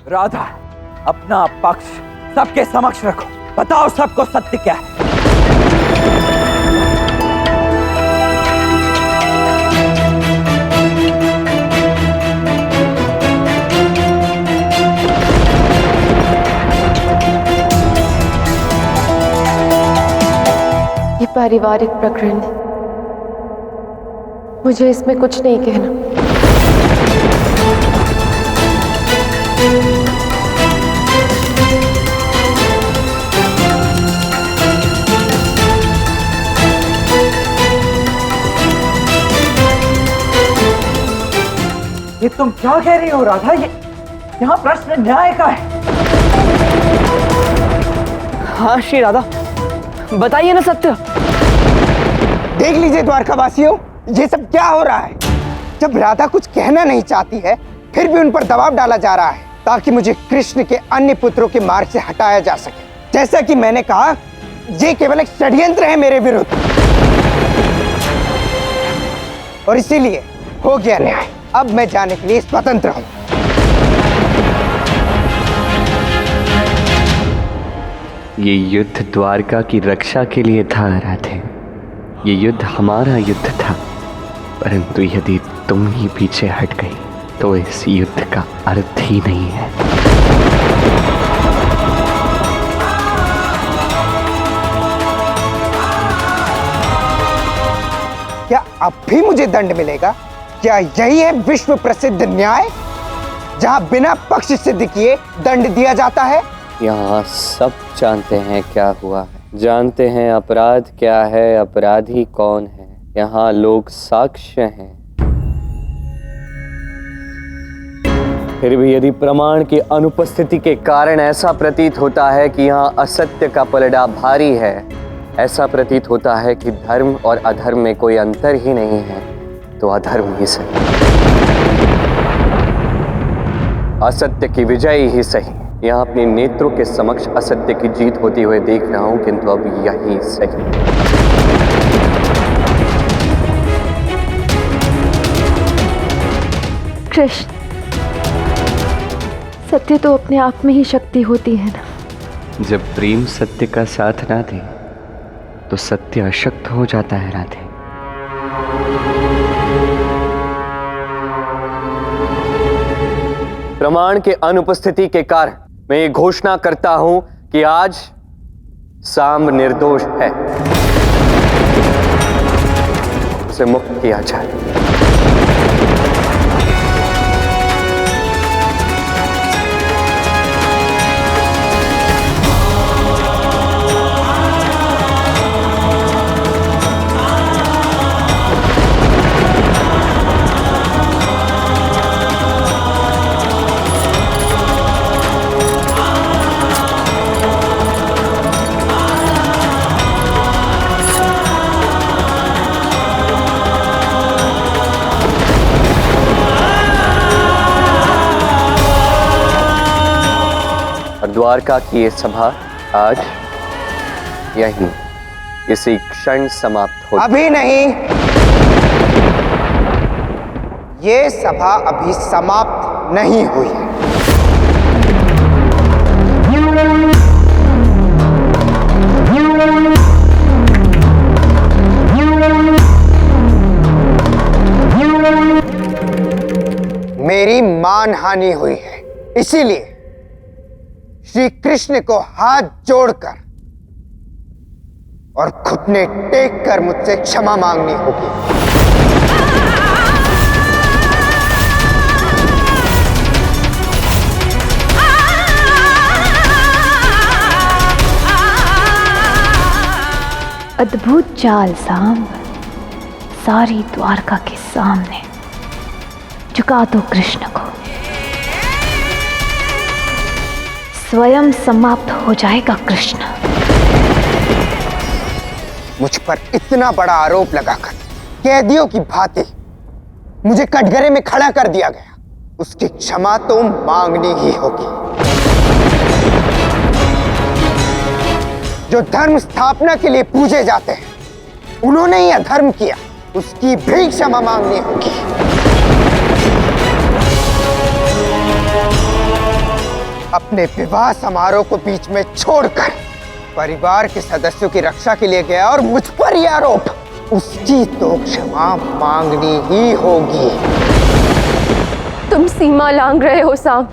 राधा, अपना पक्ष सबके समक्ष रखो, बताओ सबको सत्य क्या है। ये पारिवारिक प्रकरण है, मुझे इसमें कुछ नहीं कहना। ये तुम क्या कह रही हो राधा? ये यहाँ प्रश्न न्याय का है। हाँ श्री राधा, बताइए ना सत्य। देख लीजिए द्वारकावासियों, ये सब क्या हो रहा है। जब राधा कुछ कहना नहीं चाहती है, फिर भी उन पर दबाव डाला जा रहा है ताकि मुझे कृष्ण के अन्य पुत्रों के मार्ग से हटाया जा सके। जैसा कि मैंने कहा, ये केवल एक षड्यंत्र है मेरे विरुद्ध, और इसीलिए हो गया न्याय। अब मैं जाने के लिए स्वतंत्र हूं। ये युद्ध द्वारका की रक्षा के लिए था राधे। ये युद्ध हमारा युद्ध था, परंतु यदि तुम ही पीछे हट गई तो इस युद्ध का अर्थ ही नहीं है। क्या अब भी मुझे दंड मिलेगा? क्या यही है विश्व प्रसिद्ध न्याय, जहां बिना पक्ष सिद्ध किए दंड दिया जाता है? यहाँ सब जानते हैं क्या हुआ है, जानते हैं अपराध क्या है, अपराधी कौन है। यहाँ लोग साक्ष्य हैं। फिर भी यदि प्रमाण की अनुपस्थिति के कारण ऐसा प्रतीत होता है कि यहाँ असत्य का पलड़ा भारी है, ऐसा प्रतीत होता है कि धर्म और अधर्म में कोई अंतर ही नहीं है, तो अधर्म ही सही, असत्य की विजय ही सही। यहाँ अपने नेत्रों के समक्ष असत्य की जीत होती हुए देख रहा हूं, किंतु अब यही सही। कृष्ण, सत्य तो अपने आप में ही शक्ति होती है ना। जब प्रेम सत्य का साथ ना दे तो सत्य अशक्त हो जाता है राधे। प्रमाण के अनुपस्थिति के कारण मैं ये घोषणा करता हूं कि आज सांब निर्दोष है, उसे मुक्त किया जाए। द्वारका की ये सभा आज यहीं इसी क्षण समाप्त हो। अभी नहीं, ये सभा अभी समाप्त नहीं हुई है। मेरी मानहानि हुई है, इसीलिए श्री कृष्ण को हाथ जोड़कर और घुटने टेक कर मुझसे क्षमा मांगनी होगी। अद्भुत चाल सांब, सारी द्वारका के सामने झुका दो कृष्ण को, स्वयं समाप्त हो जाएगा कृष्ण। मुझ पर इतना बड़ा आरोप लगाकर कैदियों की भांति मुझे कटघरे में खड़ा कर दिया गया, उसकी क्षमा तो मांगनी ही होगी। जो धर्म स्थापना के लिए पूजे जाते हैं, उन्होंने ही अधर्म किया, उसकी भी क्षमा मांगनी होगी। अपने विवाह समारोह को बीच में छोड़कर परिवार के सदस्यों की रक्षा के लिए गया और मुझ पर यह आरोप, उसकी तो क्षमा मांगनी ही होगी। तुम सीमा लांघ रहे हो साम।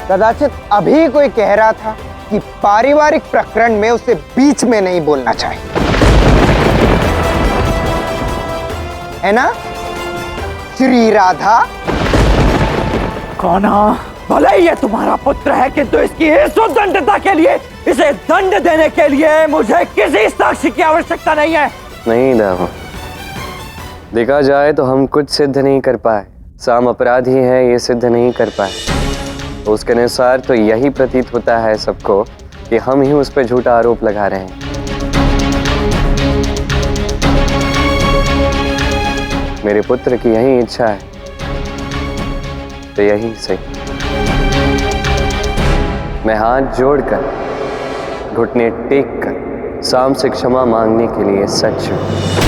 कदाचित अभी कोई कह रहा था कि पारिवारिक प्रकरण में उसे बीच में नहीं बोलना चाहिए, है ना श्री राधा? कौन? भले ही ये तुम्हारा पुत्र है, किंतु इसकी इस उद्दंडता के लिए, इसे दंड देने के लिए मुझे किसी साक्षी की आवश्यकता नहीं है। नहीं दाऊ, देखा जाए तो हम कुछ सिद्ध नहीं कर पाए। साम अपराधी है ये सिद्ध नहीं कर पाए। तो उसके अनुसार तो यही प्रतीत होता है सबको कि हम ही उस पर झूठा आरोप लगा रहे हैं। मेरे पुत्र की यही इच्छा है, तो यही सही। मैं हाथ जोड़कर, घुटने टेक कर साम से क्षमा मांगने के लिए सच हूं।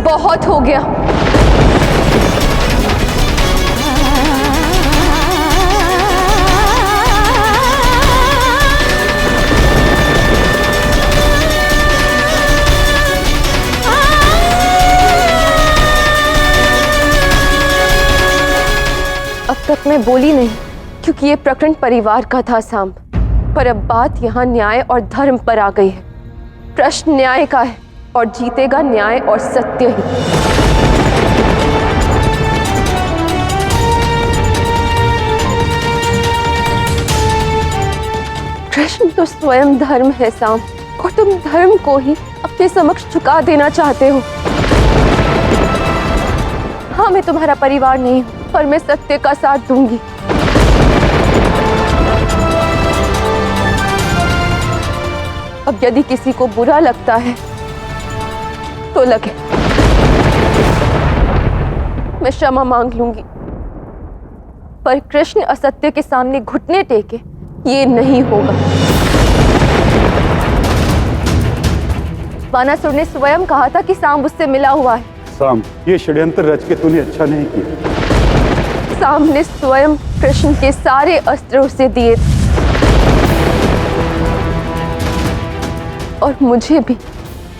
बहुत हो गया। अब तक मैं बोली नहीं क्योंकि ये प्रकरण परिवार का था साम, पर अब बात यहाँ न्याय और धर्म पर आ गई है। प्रश्न न्याय का है और जीतेगा न्याय और सत्य ही। कृष्ण तो स्वयं धर्म है साम, और तुम धर्म को ही अपने समक्ष झुका देना चाहते हो। हाँ, मैं तुम्हारा परिवार नहीं हूं, पर मैं सत्य का साथ दूंगी। अब यदि किसी को बुरा लगता है तो लगे, मैं क्षमा मांग लूंगी, पर कृष्ण असत्य के सामने घुटने टेके ये नहीं होगा। बानासुर ने स्वयं कहा था कि साम उससे मिला हुआ है। साम, ये षड्यंत्र रच के तूने अच्छा नहीं किया। साम ने स्वयं कृष्ण के सारे अस्त्र उसे दिए थे और मुझे भी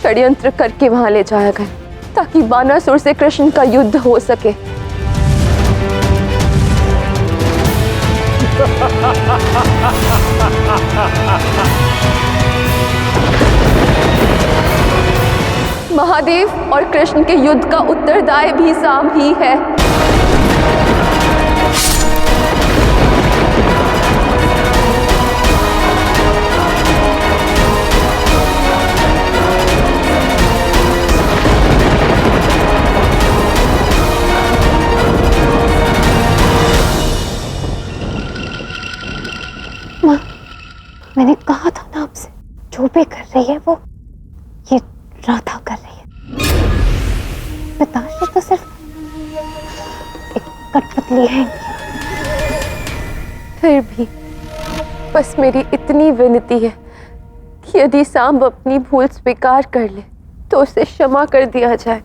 षड्यंत्र करके वहां ले जाया गया ताकि बानासुर से कृष्ण का युद्ध हो सके। महादेव और कृष्ण के युद्ध का उत्तरदायी भी साम ही है। माँ, मैंने कहा था ना आपसे, जो भी कर रही है वो ये राधा कर रही है। पिताश्री तो सिर्फ एक कठपुतली है। फिर भी बस मेरी इतनी विनती है कि यदि सांब अपनी भूल स्वीकार कर ले तो उसे क्षमा कर दिया जाए।